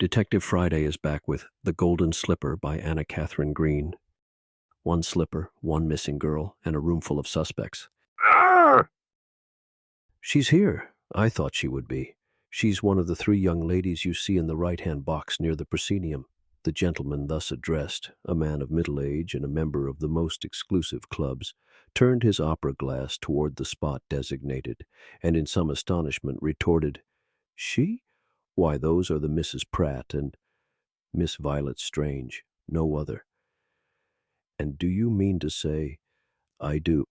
Detective Friday is back with The Golden Slipper by Anna Katharine Green. One slipper, one missing girl, and a room full of suspects. Arr! She's here. I thought she would be. She's one of the three young ladies you see in the right-hand box near the proscenium. The gentleman thus addressed, a man of middle age and a member of the most exclusive clubs, turned his opera glass toward the spot designated, and in some astonishment retorted, "She? Why, those are the Mrs. Pratt and Miss Violet Strange, no other." "And do you mean to say—" "I do.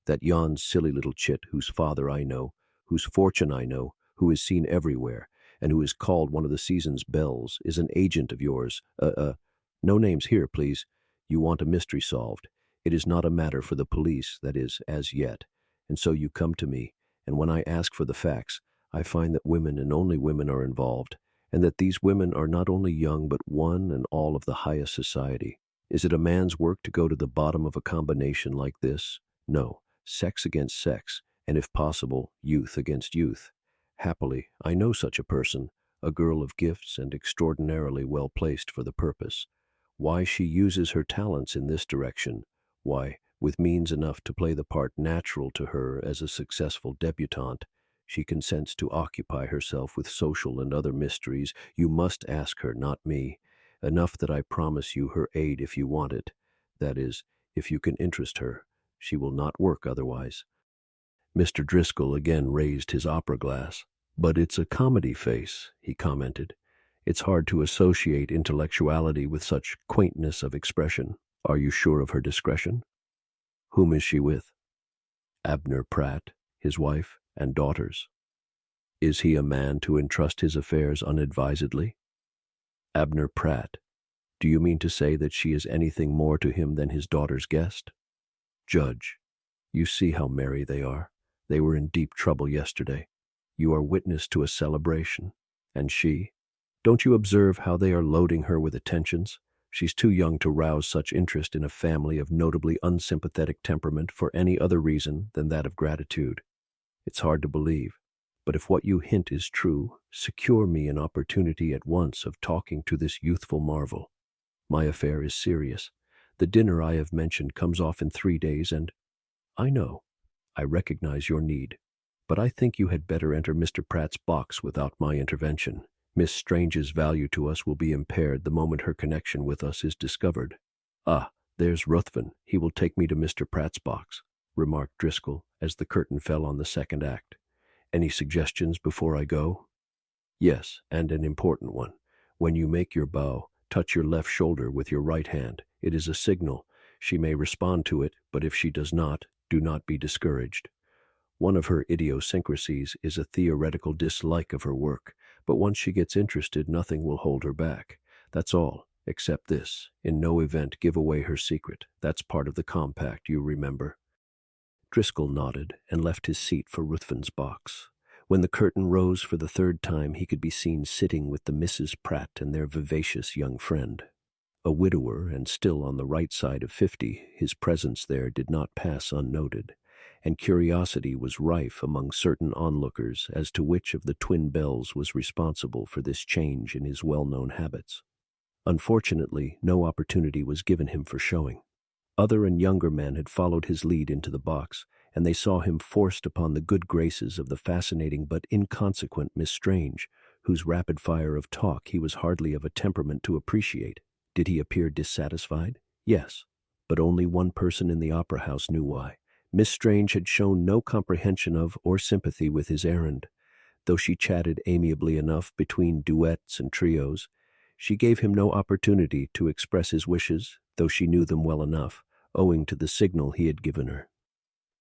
That yon silly little chit whose father I know, whose fortune I know, who is seen everywhere, and who is called one of the season's belles, is an agent of yours. No names here, please. You want a mystery solved. It is not a matter for the police, that is, as yet. And so you come to me, and when I ask for the facts, I find that women and only women are involved, and that these women are not only young but one and all of the highest society. Is it a man's work to go to the bottom of a combination like this? No. Sex against sex, and if possible, youth against youth. Happily, I know such a person, a girl of gifts and extraordinarily well placed for the purpose. Why she uses her talents in this direction, why, with means enough to play the part natural to her as a successful debutante, she consents to occupy herself with social and other mysteries, you must ask her, not me. Enough that I promise you her aid if you want it. That is, if you can interest her. She will not work otherwise." Mr. Driscoll again raised his opera glass. "But it's a comedy face," he commented. "It's hard to associate intellectuality with such quaintness of expression. Are you sure of her discretion?" "Whom is she with?" "Abner Pratt, his wife, and daughters." "Is he a man to entrust his affairs unadvisedly?" "Abner Pratt. Do you mean to say that she is anything more to him than his daughter's guest?" "Judge, you see how merry they are. They were in deep trouble yesterday. You are witness to a celebration. And she? Don't you observe how they are loading her with attentions? She's too young to rouse such interest in a family of notably unsympathetic temperament for any other reason than that of gratitude. It's hard to believe, but if what you hint is true, secure me an opportunity at once of talking to this youthful marvel. My affair is serious. The dinner I have mentioned comes off in 3 days, and I know, I recognize your need, but I think you had better enter Mr. Pratt's box without my intervention. Miss Strange's value to us will be impaired the moment her connection with us is discovered." "Ah, there's Ruthven. He will take me to Mr. Pratt's box," remarked Driscoll as the curtain fell on the second act. "Any suggestions before I go?" "Yes, and an important one. When you make your bow, touch your left shoulder with your right hand. It is a signal. She may respond to it, but if she does not, do not be discouraged. One of her idiosyncrasies is a theoretical dislike of her work, but once she gets interested, nothing will hold her back. That's all, except this: in no event give away her secret. That's part of the compact, you remember." Driscoll nodded and left his seat for Ruthven's box. When the curtain rose for the third time, he could be seen sitting with the Misses Pratt and their vivacious young friend. A widower and still on the right side of 50, his presence there did not pass unnoted, and curiosity was rife among certain onlookers as to which of the twin belles was responsible for this change in his well-known habits. Unfortunately, no opportunity was given him for showing. Other and younger men had followed his lead into the box, and they saw him forced upon the good graces of the fascinating but inconsequent Miss Strange, whose rapid fire of talk he was hardly of a temperament to appreciate. Did he appear dissatisfied? Yes, but only one person in the opera house knew why. Miss Strange had shown no comprehension of or sympathy with his errand. Though she chatted amiably enough between duets and trios, she gave him no opportunity to express his wishes, though she knew them well enough, owing to the signal he had given her.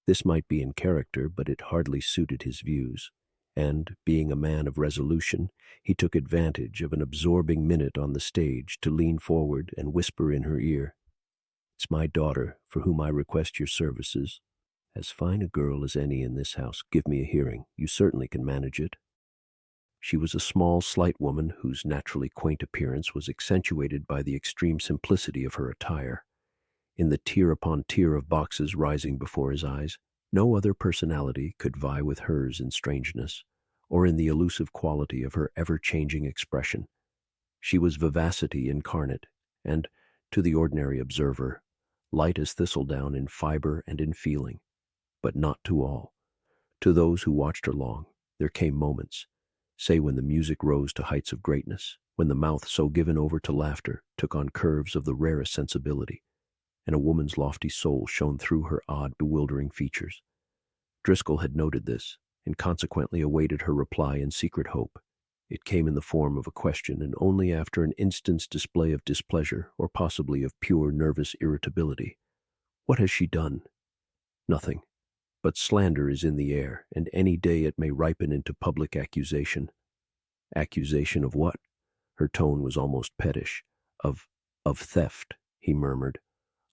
This might be in character, but it hardly suited his views, and, being a man of resolution, he took advantage of an absorbing minute on the stage to lean forward and whisper in her ear, "It's my daughter, for whom I request your services. As fine a girl as any in this house. Give me a hearing. You certainly can manage it." She was a small, slight woman whose naturally quaint appearance was accentuated by the extreme simplicity of her attire. In the tier upon tier of boxes rising before his eyes, no other personality could vie with hers in strangeness, or in the elusive quality of her ever-changing expression. She was vivacity incarnate, and, to the ordinary observer, light as thistledown in fiber and in feeling, but not to all. To those who watched her long, there came moments, say when the music rose to heights of greatness, when the mouth so given over to laughter took on curves of the rarest sensibility, and a woman's lofty soul shone through her odd, bewildering features. Driscoll had noted this, and consequently awaited her reply in secret hope. It came in the form of a question, and only after an instant's display of displeasure, or possibly of pure nervous irritability. "What has she done?" "Nothing. But slander is in the air, and any day it may ripen into public accusation." "Accusation of what?" Her tone was almost pettish. Of theft," he murmured.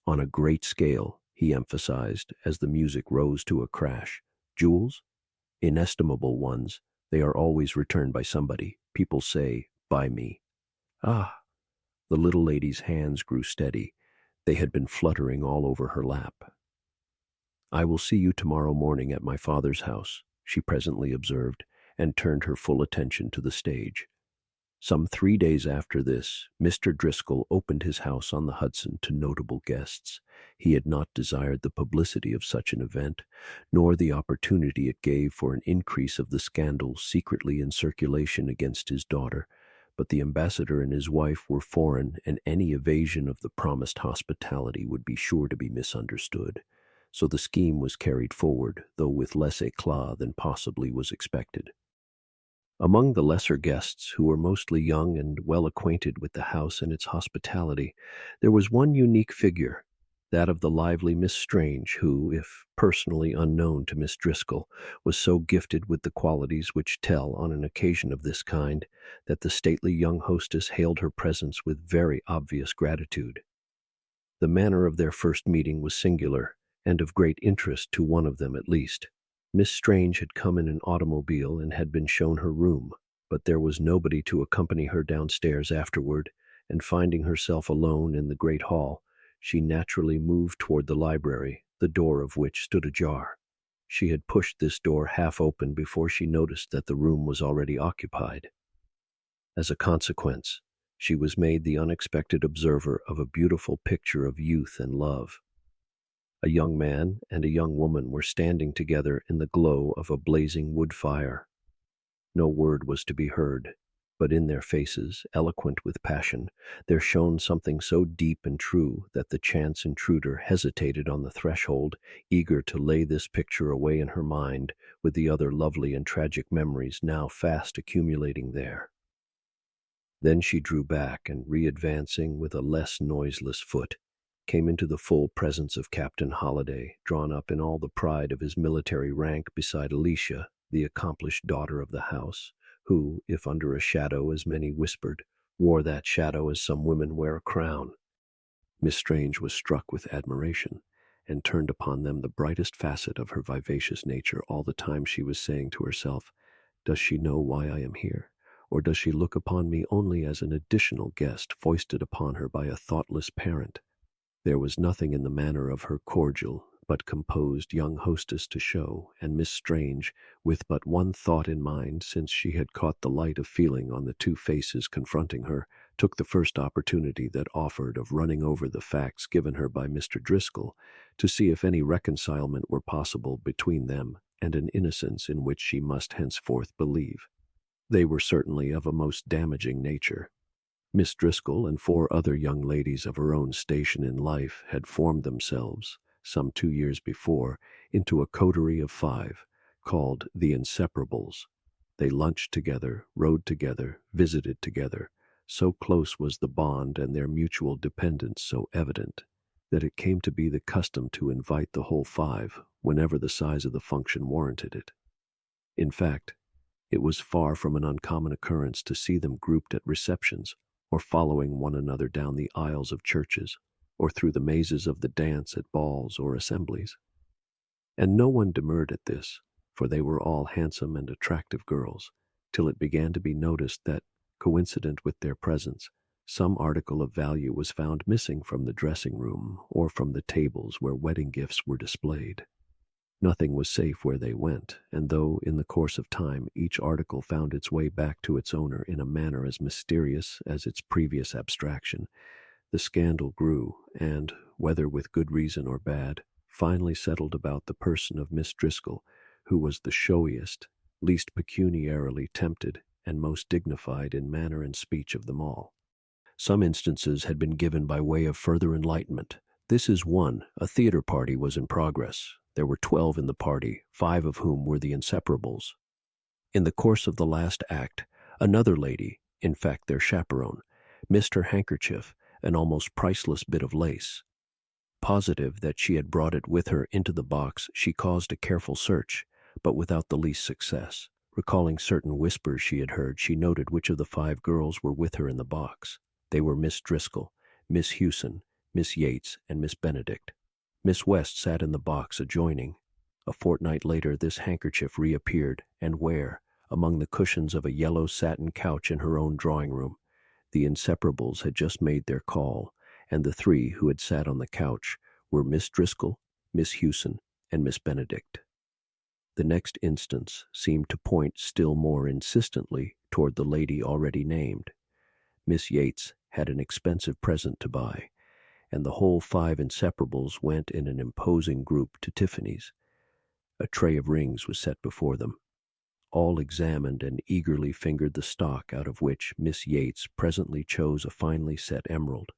"On a great scale," he emphasized, as the music rose to a crash. "Jewels? Inestimable ones. They are always returned by somebody. People say, by me." "Ah!" The little lady's hands grew steady. They had been fluttering all over her lap. "I will see you tomorrow morning at my father's house," she presently observed, and turned her full attention to the stage. Some 3 days after this, Mr. Driscoll opened his house on the Hudson to notable guests. He had not desired the publicity of such an event, nor the opportunity it gave for an increase of the scandal secretly in circulation against his daughter, but the ambassador and his wife were foreign, and any evasion of the promised hospitality would be sure to be misunderstood. So the scheme was carried forward, though with less éclat than possibly was expected. Among the lesser guests, who were mostly young and well acquainted with the house and its hospitality, there was one unique figure, that of the lively Miss Strange, who, if personally unknown to Miss Driscoll, was so gifted with the qualities which tell on an occasion of this kind, that the stately young hostess hailed her presence with very obvious gratitude. The manner of their first meeting was singular, and of great interest to one of them at least. Miss Strange had come in an automobile and had been shown her room, but there was nobody to accompany her downstairs afterward, and finding herself alone in the great hall, she naturally moved toward the library, the door of which stood ajar. She had pushed this door half open before she noticed that the room was already occupied. As a consequence, she was made the unexpected observer of a beautiful picture of youth and love. A young man and a young woman were standing together in the glow of a blazing wood fire. No word was to be heard, but in their faces, eloquent with passion, there shone something so deep and true that the chance intruder hesitated on the threshold, eager to lay this picture away in her mind with the other lovely and tragic memories now fast accumulating there. Then she drew back and, re-advancing with a less noiseless foot, came into the full presence of Captain Holliday, drawn up in all the pride of his military rank beside Alicia, the accomplished daughter of the house, who, if under a shadow, as many whispered, wore that shadow as some women wear a crown. Miss Strange was struck with admiration, and turned upon them the brightest facet of her vivacious nature all the time she was saying to herself, "Does she know why I am here? Or does she look upon me only as an additional guest foisted upon her by a thoughtless parent?" There was nothing in the manner of her cordial but composed young hostess to show, and Miss Strange, with but one thought in mind since she had caught the light of feeling on the two faces confronting her, took the first opportunity that offered of running over the facts given her by Mr. Driscoll to see if any reconcilement were possible between them and an innocence in which she must henceforth believe. They were certainly of a most damaging nature. Miss Driscoll and 4 other young ladies of her own station in life had formed themselves, some 2 years before, into a coterie of 5, called the Inseparables. They lunched together, rode together, visited together. So close was the bond and their mutual dependence so evident, that it came to be the custom to invite the whole 5 whenever the size of the function warranted it. In fact, it was far from an uncommon occurrence to see them grouped at receptions, or following one another down the aisles of churches, or through the mazes of the dance at balls or assemblies. And no one demurred at this, for they were all handsome and attractive girls, till it began to be noticed that, coincident with their presence, some article of value was found missing from the dressing room or from the tables where wedding gifts were displayed. Nothing was safe where they went, and though in the course of time each article found its way back to its owner in a manner as mysterious as its previous abstraction, the scandal grew and, whether with good reason or bad, finally settled about the person of Miss Driscoll, who was the showiest, least pecuniarily tempted, and most dignified in manner and speech of them all. Some instances had been given by way of further enlightenment. This is one. A theater party was in progress. There were 12 in the party, 5 of whom were the inseparables. In the course of the last act, another lady, in fact their chaperone, missed her handkerchief, an almost priceless bit of lace. Positive that she had brought it with her into the box, she caused a careful search, but without the least success. Recalling certain whispers she had heard, she noted which of the 5 girls were with her in the box. They were Miss Driscoll, Miss Hewson, Miss Yates, and Miss Benedict. Miss West sat in the box adjoining. A fortnight later this handkerchief reappeared, and where? Among the cushions of a yellow satin couch in her own drawing-room. The inseparables had just made their call, and the 3 who had sat on the couch were Miss Driscoll, Miss Hewson, and Miss Benedict. The next instance seemed to point still more insistently toward the lady already named. Miss Yates had an expensive present to buy, and the whole 5 inseparables went in an imposing group to Tiffany's. A tray of rings was set before them. All examined and eagerly fingered the stock, out of which Miss Yates presently chose a finely set emerald.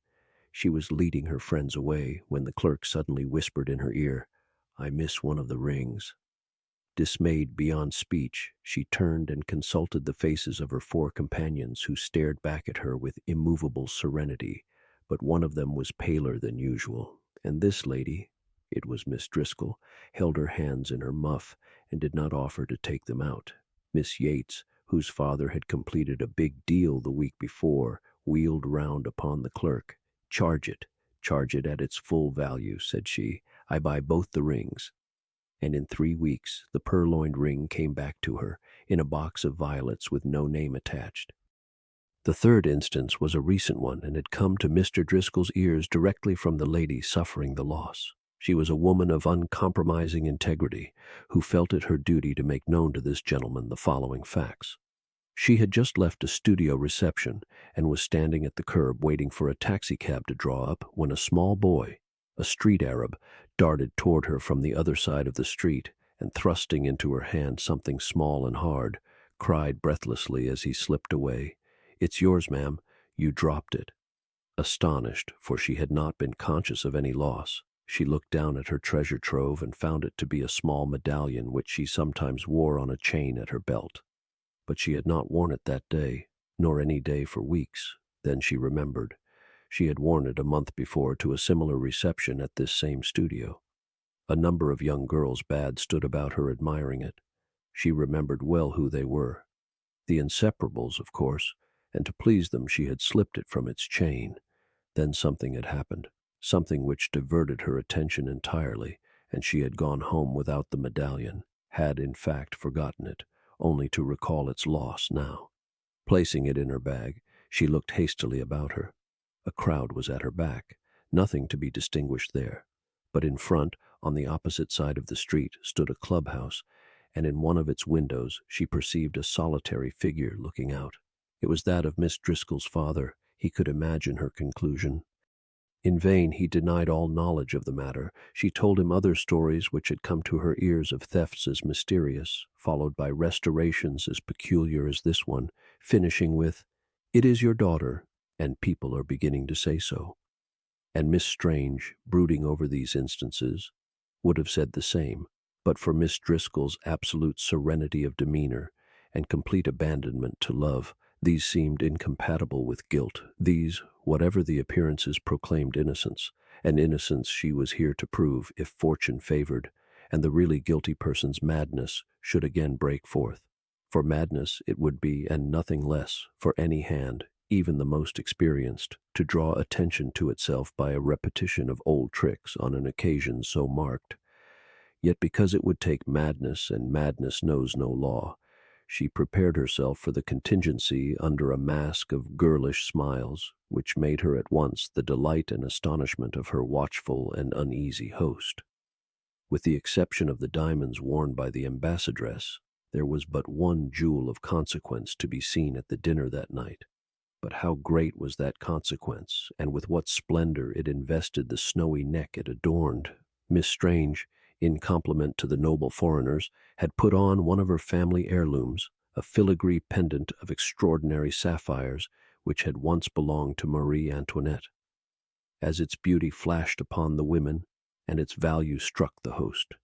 She was leading her friends away when the clerk suddenly whispered in her ear, "I miss one of the rings." Dismayed beyond speech, she turned and consulted the faces of her 4 companions, who stared back at her with immovable serenity, but one of them was paler than usual, and this lady, it was Miss Driscoll, held her hands in her muff and did not offer to take them out. Miss Yates, whose father had completed a big deal the week before, wheeled round upon the clerk. Charge it at its full value," said she. "I buy both the rings." And in 3 weeks the purloined ring came back to her, in a box of violets with no name attached. The third instance was a recent one, and had come to Mr. Driscoll's ears directly from the lady suffering the loss. She was a woman of uncompromising integrity, who felt it her duty to make known to this gentleman the following facts. She had just left a studio reception, and was standing at the curb waiting for a taxicab to draw up, when a small boy, a street Arab, darted toward her from the other side of the street, and thrusting into her hand something small and hard, cried breathlessly as he slipped away, "It's yours, ma'am. You dropped it." Astonished, for she had not been conscious of any loss, she looked down at her treasure trove and found it to be a small medallion which she sometimes wore on a chain at her belt. But she had not worn it that day, nor any day for weeks. Then she remembered. She had worn it a month before to a similar reception at this same studio. A number of young girls bad stood about her admiring it. She remembered well who they were. The inseparables, of course, and to please them she had slipped it from its chain. Then something had happened, something which diverted her attention entirely, and she had gone home without the medallion, had in fact forgotten it, only to recall its loss now. Placing it in her bag, she looked hastily about her. A crowd was at her back, nothing to be distinguished there. But in front, on the opposite side of the street, stood a clubhouse, and in one of its windows she perceived a solitary figure looking out. It was that of Miss Driscoll's father. He could imagine her conclusion. In vain he denied all knowledge of the matter. She told him other stories which had come to her ears of thefts as mysterious, followed by restorations as peculiar as this one, finishing with, "It is your daughter, and people are beginning to say so." And Miss Strange, brooding over these instances, would have said the same, but for Miss Driscoll's absolute serenity of demeanor and complete abandonment to love. These seemed incompatible with guilt. These, whatever the appearances, proclaimed innocence, and innocence she was here to prove if fortune favored, and the really guilty person's madness should again break forth. For madness it would be, and nothing less, for any hand, even the most experienced, to draw attention to itself by a repetition of old tricks on an occasion so marked. Yet because it would take madness, and madness knows no law, she prepared herself for the contingency under a mask of girlish smiles, which made her at once the delight and astonishment of her watchful and uneasy host. With the exception of the diamonds worn by the ambassadress, there was but one jewel of consequence to be seen at the dinner that night. But how great was that consequence, and with what splendor it invested the snowy neck it adorned! Miss Strange, in compliment to the noble foreigners, had put on one of her family heirlooms, a filigree pendant of extraordinary sapphires, which had once belonged to Marie Antoinette. As its beauty flashed upon the women, and its value struck the host,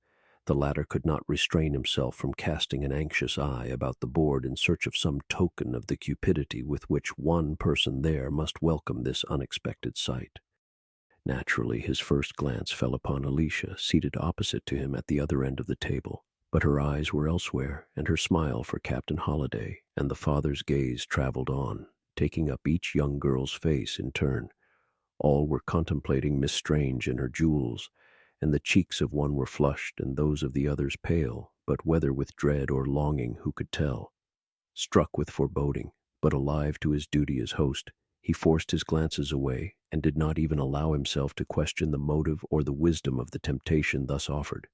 the latter could not restrain himself from casting an anxious eye about the board in search of some token of the cupidity with which one person there must welcome this unexpected sight. Naturally, his first glance fell upon Alicia, seated opposite to him at the other end of the table, but her eyes were elsewhere, and her smile for Captain Holliday, and the father's gaze traveled on, taking up each young girl's face in turn. All were contemplating Miss Strange and her jewels, and the cheeks of one were flushed and those of the others pale, but whether with dread or longing who could tell? Struck with foreboding, but alive to his duty as host, he forced his glances away and did not even allow himself to question the motive or the wisdom of the temptation thus offered.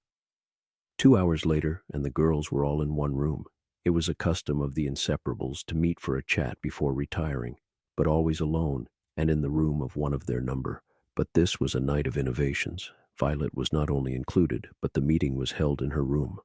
2 hours later, and the girls were all in one room. It was a custom of the inseparables to meet for a chat before retiring, but always alone and in the room of one of their number. But this was a night of innovations. Violet was not only included, but the meeting was held in her room.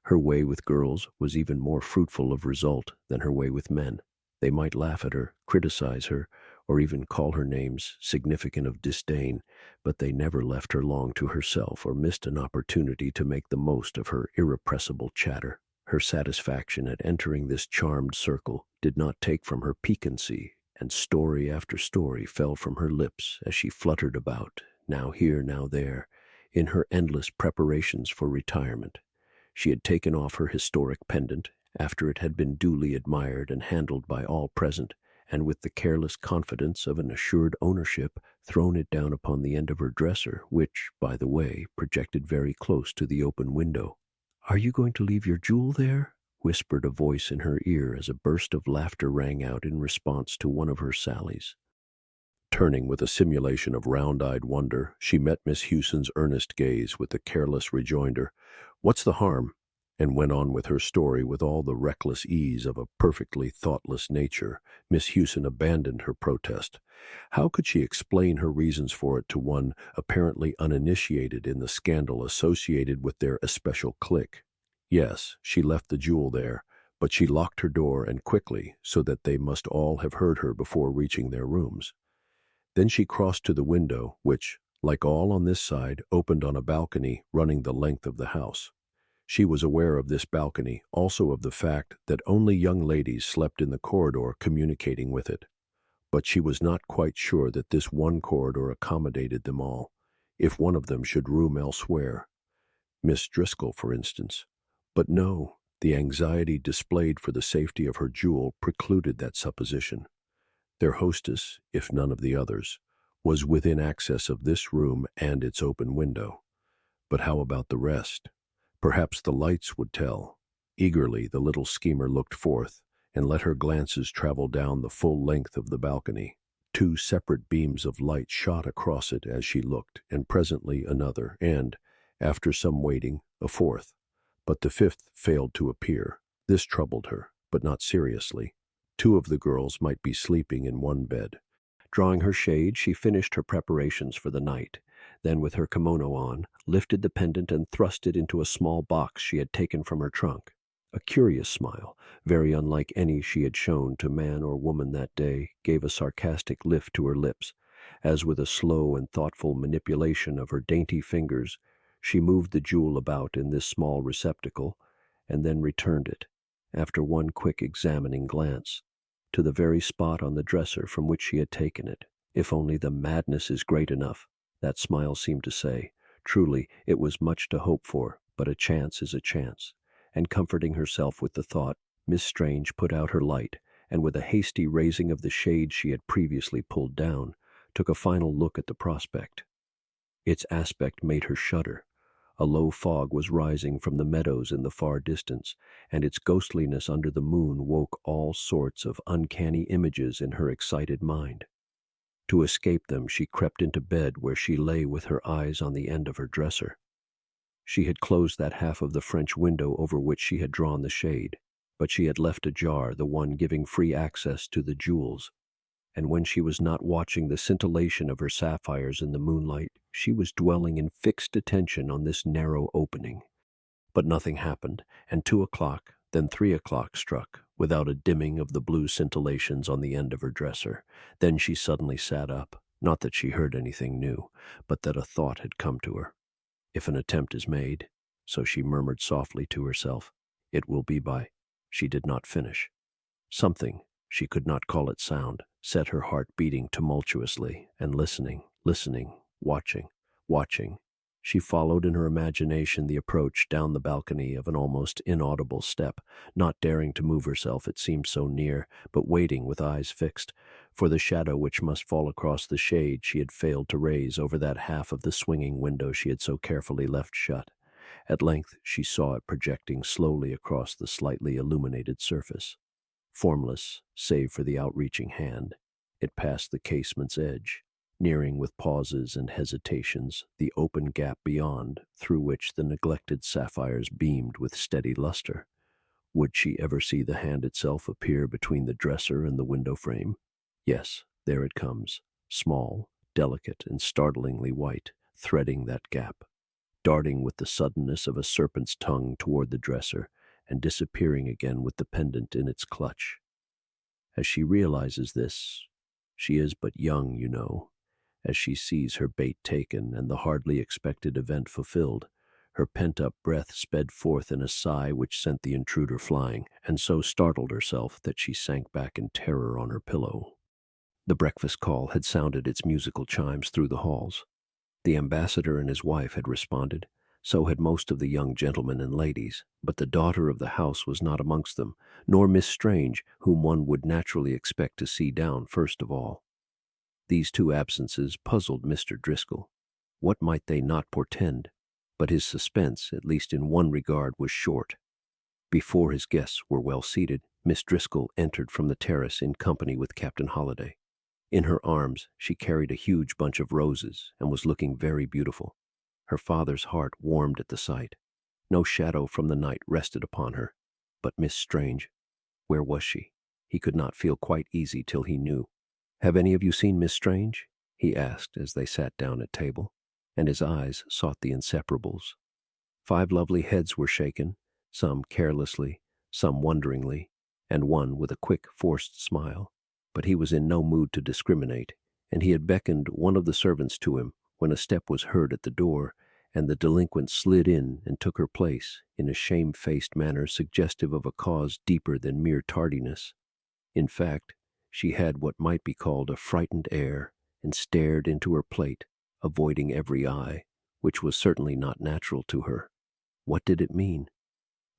Her way with girls was even more fruitful of result than her way with men. They might laugh at her, criticize her, or even call her names significant of disdain, but they never left her long to herself or missed an opportunity to make the most of her irrepressible chatter. Her satisfaction at entering this charmed circle did not take from her piquancy, and story after story fell from her lips as she fluttered about, now here, now there, in her endless preparations for retirement. She had taken off her historic pendant, after it had been duly admired and handled by all present, and with the careless confidence of an assured ownership, thrown it down upon the end of her dresser, which, by the way, projected very close to the open window. "Are you going to leave your jewel there?" whispered a voice in her ear as a burst of laughter rang out in response to one of her sallies. Turning with a simulation of round-eyed wonder, she met Miss Hewson's earnest gaze with the careless rejoinder, "What's the harm?" and went on with her story with all the reckless ease of a perfectly thoughtless nature. Miss Hewson abandoned her protest. How could she explain her reasons for it to one apparently uninitiated in the scandal associated with their especial clique? Yes, she left the jewel there, but she locked her door and quickly, so that they must all have heard her before reaching their rooms. Then she crossed to the window, which, like all on this side, opened on a balcony running the length of the house. She was aware of this balcony, also of the fact that only young ladies slept in the corridor communicating with it. But she was not quite sure that this one corridor accommodated them all, if one of them should room elsewhere. Miss Driscoll, for instance. But no, the anxiety displayed for the safety of her jewel precluded that supposition. Their hostess, if none of the others, was within access of this room and its open window. But how about the rest? Perhaps the lights would tell. Eagerly, the little schemer looked forth and let her glances travel down the full length of the balcony. 2 separate beams of light shot across it as she looked, and presently another, and, after some waiting, a fourth. But the 5th failed to appear. This troubled her, but not seriously. 2 of the girls might be sleeping in one bed. Drawing her shade, she finished her preparations for the night. Then, with her kimono on, lifted the pendant and thrust it into a small box she had taken from her trunk. A curious smile, very unlike any she had shown to man or woman that day, gave a sarcastic lift to her lips, as with a slow and thoughtful manipulation of her dainty fingers, she moved the jewel about in this small receptacle, and then returned it, after one quick examining glance, to the very spot on the dresser from which she had taken it. If only the madness is great enough, that smile seemed to say. Truly, it was much to hope for, but a chance is a chance. And comforting herself with the thought, Miss Strange put out her light, and with a hasty raising of the shade she had previously pulled down, took a final look at the prospect. Its aspect made her shudder. A low fog was rising from the meadows in the far distance, and its ghostliness under the moon woke all sorts of uncanny images in her excited mind. To escape them, she crept into bed, where she lay with her eyes on the end of her dresser. She had closed that half of the French window over which she had drawn the shade, but she had left ajar the one giving free access to the jewels, and when she was not watching the scintillation of her sapphires in the moonlight, she was dwelling in fixed attention on this narrow opening. But nothing happened, and 2 o'clock, then 3 o'clock struck, without a dimming of the blue scintillations on the end of her dresser. Then she suddenly sat up, not that she heard anything new, but that a thought had come to her. If an attempt is made, so she murmured softly to herself, it will be by. She did not finish. Something, she could not call it sound, set her heart beating tumultuously, and listening, watching. She followed in her imagination the approach down the balcony of an almost inaudible step, not daring to move herself, it seemed so near, but waiting with eyes fixed, for the shadow which must fall across the shade she had failed to raise over that half of the swinging window she had so carefully left shut. At length she saw it projecting slowly across the slightly illuminated surface. Formless, save for the outreaching hand, it passed the casement's edge, nearing with pauses and hesitations the open gap beyond, through which the neglected sapphires beamed with steady luster. Would she ever see the hand itself appear between the dresser and the window frame? Yes, there it comes, small, delicate, and startlingly white, threading that gap, darting with the suddenness of a serpent's tongue toward the dresser, and disappearing again with the pendant in its clutch. As she realizes this, she is but young, you know. As she sees her bait taken and the hardly expected event fulfilled, her pent-up breath sped forth in a sigh which sent the intruder flying, and so startled herself that she sank back in terror on her pillow. The breakfast call had sounded its musical chimes through the halls. The ambassador and his wife had responded, so had most of the young gentlemen and ladies, but the daughter of the house was not amongst them, nor Miss Strange, whom one would naturally expect to see down first of all. These two absences puzzled Mr. Driscoll. What might they not portend? But his suspense, at least in one regard, was short. Before his guests were well seated, Miss Driscoll entered from the terrace in company with Captain Holliday. In her arms she carried a huge bunch of roses and was looking very beautiful. Her father's heart warmed at the sight. No shadow from the night rested upon her. But Miss Strange, where was she? He could not feel quite easy till he knew. "Have any of you seen Miss Strange?" he asked as they sat down at table, and his eyes sought the inseparables. 5 lovely heads were shaken, some carelessly, some wonderingly, and one with a quick, forced smile. But he was in no mood to discriminate, and he had beckoned one of the servants to him when a step was heard at the door, and the delinquent slid in and took her place in a shamefaced manner suggestive of a cause deeper than mere tardiness. In fact, she had what might be called a frightened air, and stared into her plate, avoiding every eye, which was certainly not natural to her. What did it mean?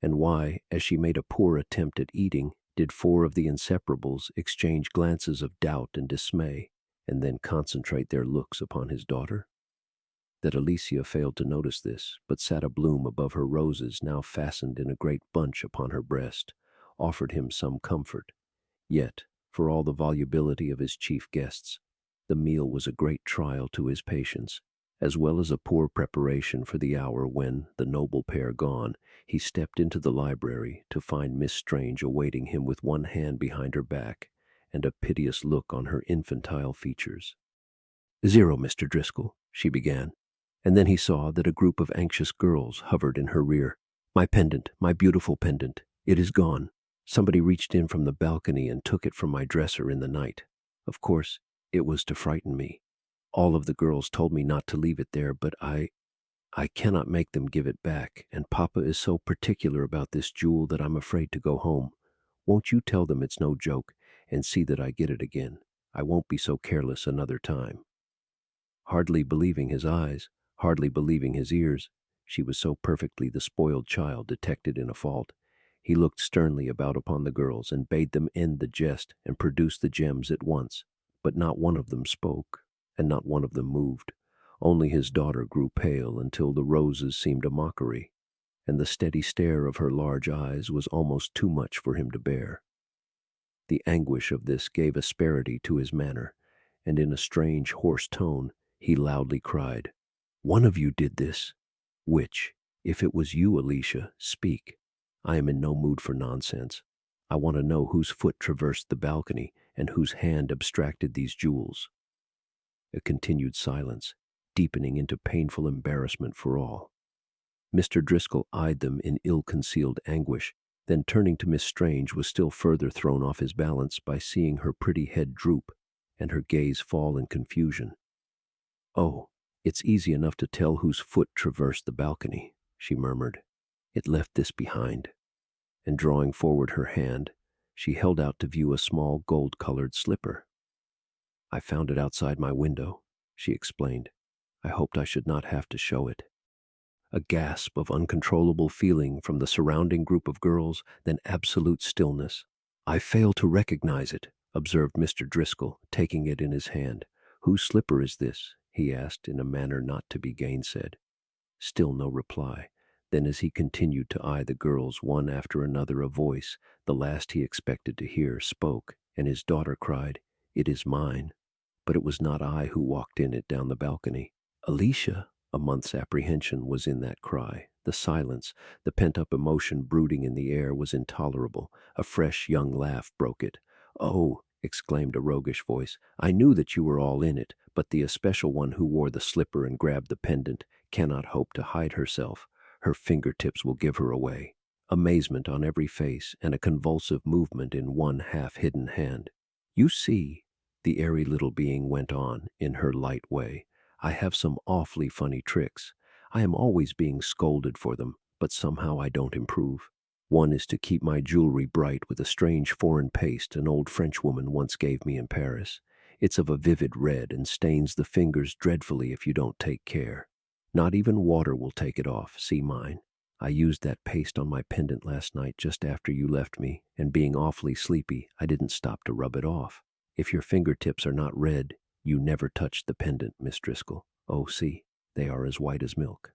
And why, as she made a poor attempt at eating, did 4 of the inseparables exchange glances of doubt and dismay, and then concentrate their looks upon his daughter? That Alicia failed to notice this, but sat a bloom above her roses now fastened in a great bunch upon her breast, offered him some comfort. Yet, for all the volubility of his chief guests, the meal was a great trial to his patience, as well as a poor preparation for the hour when, the noble pair gone, he stepped into the library to find Miss Strange awaiting him with one hand behind her back and a piteous look on her infantile features. "0, Mr. Driscoll," she began, and then he saw that a group of anxious girls hovered in her rear. "My pendant, my beautiful pendant, it is gone. Somebody reached in from the balcony and took it from my dresser in the night. Of course, it was to frighten me. All of the girls told me not to leave it there, but I cannot make them give it back, and Papa is so particular about this jewel that I'm afraid to go home. Won't you tell them it's no joke, and see that I get it again? I won't be so careless another time." Hardly believing his eyes, hardly believing his ears, she was so perfectly the spoiled child detected in a fault. He looked sternly about upon the girls and bade them end the jest and produce the gems at once, but not one of them spoke, and not one of them moved. Only his daughter grew pale until the roses seemed a mockery, and the steady stare of her large eyes was almost too much for him to bear. The anguish of this gave asperity to his manner, and in a strange, hoarse tone, he loudly cried, "One of you did this." "Which?" If it was you, Alicia, speak. I am in no mood for nonsense. I want to know whose foot traversed the balcony and whose hand abstracted these jewels." A continued silence, deepening into painful embarrassment for all. Mr. Driscoll eyed them in ill-concealed anguish, then turning to Miss Strange was still further thrown off his balance by seeing her pretty head droop and her gaze fall in confusion. "Oh, it's easy enough to tell whose foot traversed the balcony," she murmured. "It left this behind." And drawing forward her hand, she held out to view a small gold-colored slipper. "I found it outside my window," she explained. "I hoped I should not have to show it." A gasp of uncontrollable feeling from the surrounding group of girls, then absolute stillness. "I fail to recognize it," observed Mr. Driscoll, taking it in his hand. "Whose slipper is this?" he asked in a manner not to be gainsaid. Still no reply. Then as he continued to eye the girls one after another, a voice, the last he expected to hear, spoke, and his daughter cried, "It is mine." But it was not I who walked in it down the balcony. "Alicia!" A month's apprehension was in that cry. The silence, the pent-up emotion brooding in the air was intolerable. A fresh young laugh broke it. "Oh," exclaimed a roguish voice, "I knew that you were all in it, but the especial one who wore the slipper and grabbed the pendant cannot hope to hide herself. Her fingertips will give her away." Amazement on every face and a convulsive movement in one half-hidden hand. "You see," the airy little being went on in her light way, "I have some awfully funny tricks. I am always being scolded for them, but somehow I don't improve. One is to keep my jewelry bright with a strange foreign paste an old Frenchwoman once gave me in Paris. It's of a vivid red and stains the fingers dreadfully if you don't take care. Not even water will take it off, see mine. I used that paste on my pendant last night just after you left me, and being awfully sleepy, I didn't stop to rub it off. If your fingertips are not red, you never touched the pendant, Miss Driscoll. Oh, see, they are as white as milk.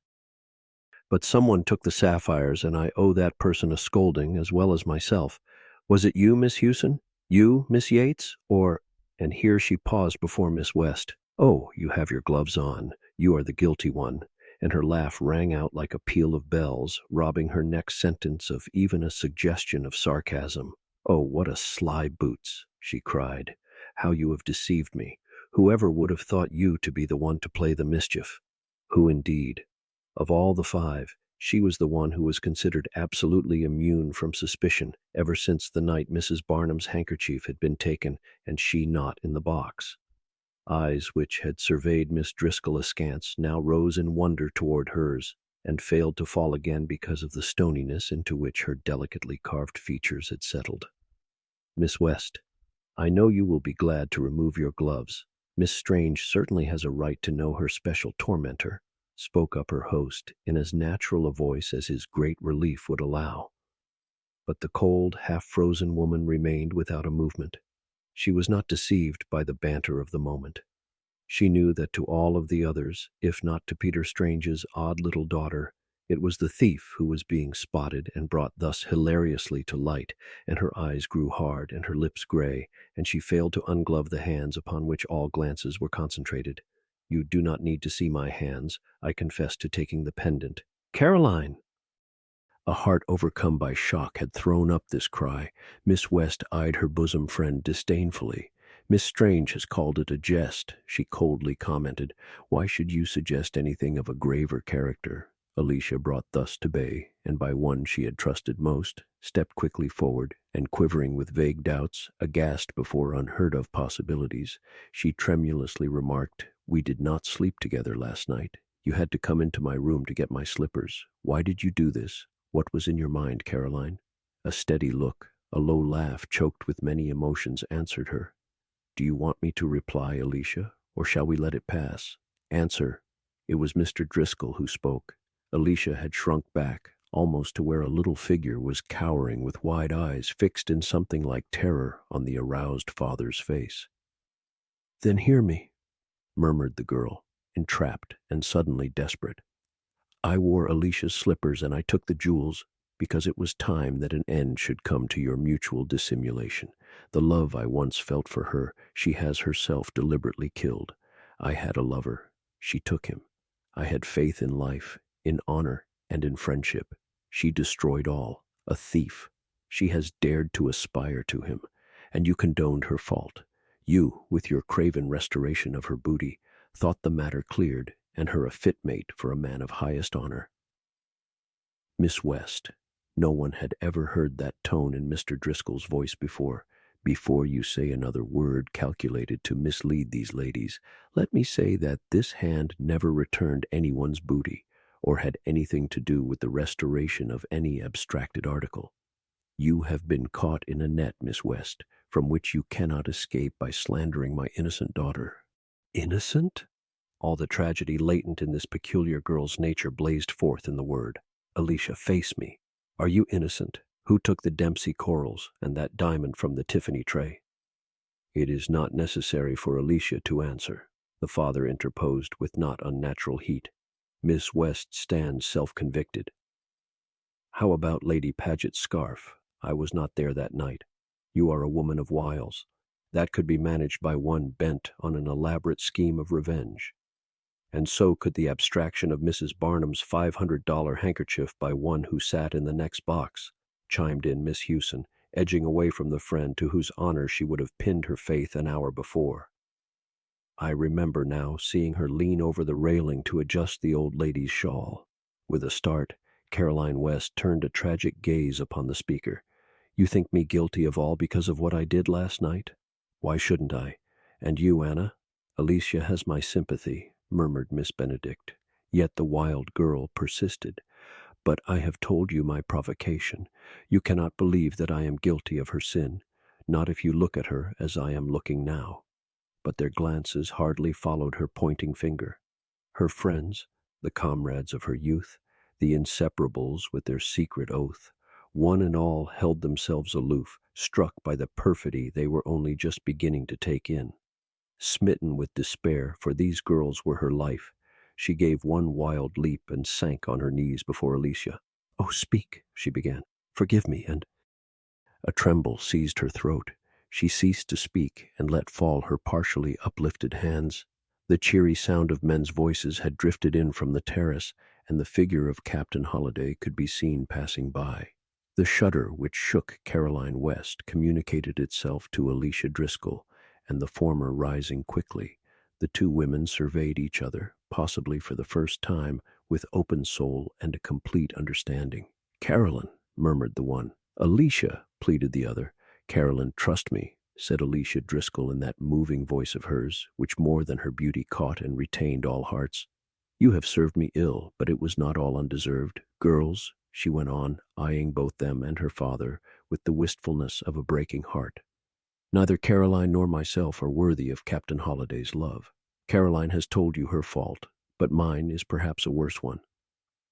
But someone took the sapphires, and I owe that person a scolding as well as myself. Was it you, Miss Hewson? You, Miss Yates? Or—" and here she paused before Miss West. "Oh, you have your gloves on. You are the guilty one." And her laugh rang out like a peal of bells, robbing her next sentence of even a suggestion of sarcasm. "Oh, what a sly boots," she cried. "How you have deceived me. Whoever would have thought you to be the one to play the mischief?" Who indeed? Of all the five, she was the one who was considered absolutely immune from suspicion ever since the night Mrs. Barnum's handkerchief had been taken and she not in the box. Eyes which had surveyed Miss Driscoll askance now rose in wonder toward hers, and failed to fall again because of the stoniness into which her delicately carved features had settled. "Miss West, I know you will be glad to remove your gloves. Miss Strange certainly has a right to know her special tormentor," spoke up her host in as natural a voice as his great relief would allow. But the cold, half-frozen woman remained without a movement. She was not deceived by the banter of the moment. She knew that to all of the others, if not to Peter Strange's odd little daughter, it was the thief who was being spotted and brought thus hilariously to light, and her eyes grew hard and her lips gray, and she failed to unglove the hands upon which all glances were concentrated. "You do not need to see my hands. I confess to taking the pendant." "Caroline!" A heart overcome by shock had thrown up this cry. Miss West eyed her bosom friend disdainfully. "Miss Strange has called it a jest," she coldly commented. "Why should you suggest anything of a graver character?" Alicia, brought thus to bay, and by one she had trusted most, stepped quickly forward, and quivering with vague doubts, aghast before unheard-of possibilities, she tremulously remarked, "We did not sleep together last night. You had to come into my room to get my slippers. Why did you do this? What was in your mind, Caroline?" A steady look, a low laugh choked with many emotions answered her. "Do you want me to reply, Alicia, or shall we let it pass?" "Answer." It was Mr. Driscoll who spoke. Alicia had shrunk back, almost to where a little figure was cowering with wide eyes fixed in something like terror on the aroused father's face. "Then hear me," murmured the girl, entrapped and suddenly desperate. "I wore Alicia's slippers and I took the jewels because it was time that an end should come to your mutual dissimulation. The love I once felt for her, she has herself deliberately killed. I had a lover. She took him. I had faith in life, in honor, And in friendship, she destroyed all, a thief. She has dared to aspire to him, and you condoned her fault. You, with your craven restoration of her booty, thought the matter cleared, and her a fit mate for a man of highest honor. Miss West, no one had ever heard that tone in Mr. Driscoll's voice before. Before you say another word calculated to mislead these ladies, let me say that this hand never returned anyone's booty, or had anything to do with the restoration of any abstracted article. You have been caught in a net, Miss West, from which you cannot escape by slandering my innocent daughter. Innocent? All the tragedy latent in this peculiar girl's nature blazed forth in the word. Alicia, face me. Are you innocent? Who took the Dempsey corals and that diamond from the Tiffany tray? It is not necessary for Alicia to answer, the father interposed with not unnatural heat. Miss West stands self-convicted. How about Lady Paget's scarf? I was not there that night. You are a woman of wiles. That could be managed by one bent on an elaborate scheme of revenge. And so could the abstraction of Mrs. Barnum's $500 handkerchief by one who sat in the next box, chimed in Miss Hewson, edging away from the friend to whose honor she would have pinned her faith an hour before. I remember now seeing her lean over the railing to adjust the old lady's shawl. With a start, Caroline West turned a tragic gaze upon the speaker. You think me guilty of all because of what I did last night? Why shouldn't I? And you, Anna? Alicia has my sympathy, murmured Miss Benedict. Yet the wild girl persisted. But I have told you my provocation. You cannot believe that I am guilty of her sin, not if you look at her as I am looking now. But their glances hardly followed her pointing finger. Her friends, the comrades of her youth, the inseparables with their secret oath, one and all held themselves aloof, struck by the perfidy they were only just beginning to take in. Smitten with despair, for these girls were her life, she gave one wild leap and sank on her knees before Alicia. "Oh, speak," she began. "Forgive me, and—" A tremble seized her throat. She ceased to speak and let fall her partially uplifted hands. The cheery sound of men's voices had drifted in from the terrace, and the figure of Captain Holliday could be seen passing by. The shudder which shook Caroline West communicated itself to Alicia Driscoll, and the former rising quickly, the two women surveyed each other, possibly for the first time, with open soul and a complete understanding. "Caroline," murmured the one. "Alicia," pleaded the other. "Caroline, trust me," said Alicia Driscoll in that moving voice of hers, which more than her beauty caught and retained all hearts. "You have served me ill, but it was not all undeserved. Girls," she went on, eyeing both them and her father with the wistfulness of a breaking heart, "neither Caroline nor myself are worthy of Captain Holliday's love. Caroline has told you her fault, but mine is perhaps a worse one.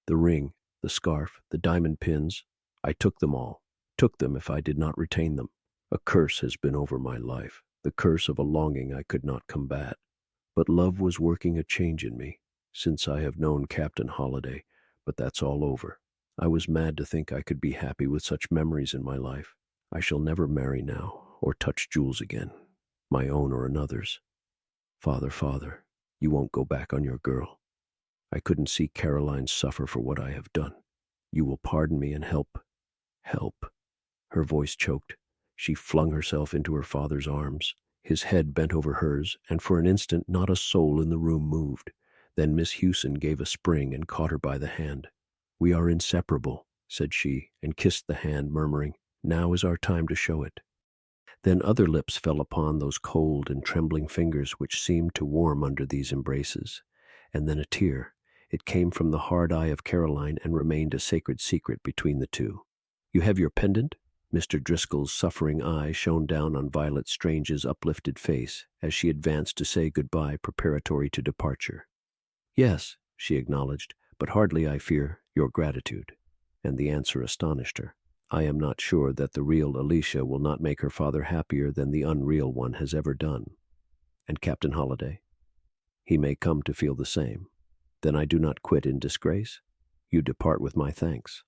The ring, the scarf, the diamond pins, I took them all, took them if I did not retain them. A curse has been over my life, the curse of a longing I could not combat. But love was working a change in me, since I have known Captain Holliday, but that's all over. I was mad to think I could be happy with such memories in my life. I shall never marry now, or touch jewels again, my own or another's. Father, you won't go back on your girl. I couldn't see Caroline suffer for what I have done. You will pardon me and help. Her voice choked. She flung herself into her father's arms. His head bent over hers, and for an instant not a soul in the room moved. Then Miss Hewson gave a spring and caught her by the hand. "We are inseparable," said she, and kissed the hand, murmuring, "Now is our time to show it." Then other lips fell upon those cold and trembling fingers which seemed to warm under these embraces. And then a tear. It came from the hard eye of Caroline and remained a sacred secret between the two. "You have your pendant?" Mr. Driscoll's suffering eye shone down on Violet Strange's uplifted face as she advanced to say goodbye preparatory to departure. "Yes," she acknowledged, "but hardly, I fear, your gratitude." And the answer astonished her. "I am not sure that the real Alicia will not make her father happier than the unreal one has ever done. And Captain Holliday? He may come to feel the same. Then I do not quit in disgrace? You depart with my thanks."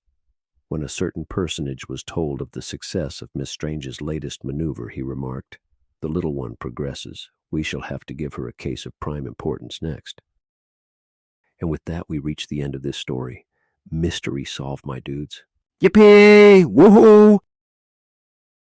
When a certain personage was told of the success of Miss Strange's latest maneuver, he remarked, "The little one progresses. We shall have to give her a case of prime importance next." And with that we reach the end of this story. Mystery solved, my dudes. Yippee! Woohoo!